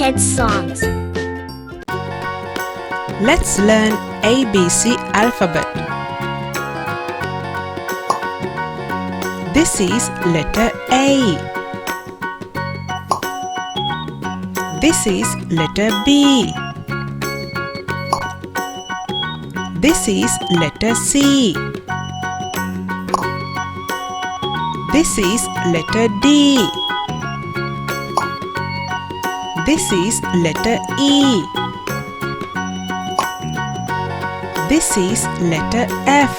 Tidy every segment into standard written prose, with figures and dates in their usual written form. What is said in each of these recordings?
kids' songs. Let's learn ABC alphabet. This is letter A. This is letter B. This is letter C. This is letter D. This is letter E. This is letter F.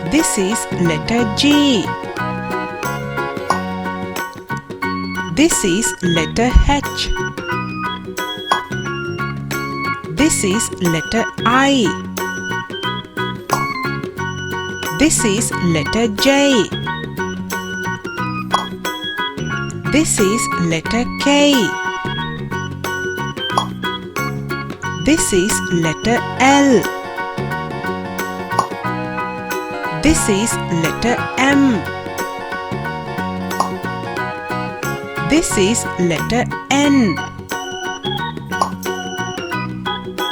This is letter G. This is letter H. This is letter I. This is letter J. This is letter K. This is letter L. This is letter M. This is letter N.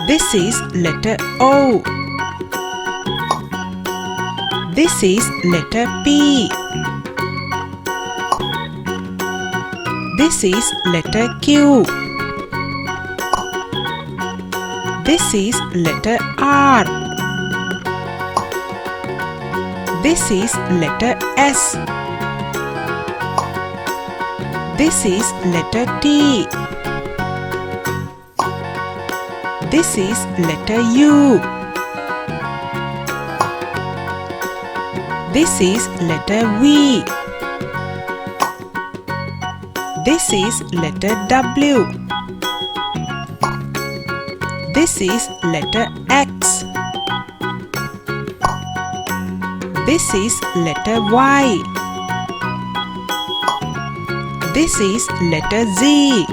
This is letter O. This is letter P. This is letter Q. This is letter R. This is letter S. This is letter T. This is letter U. This is letter V. This is letter W. This is letter X. This is letter Y. This is letter Z.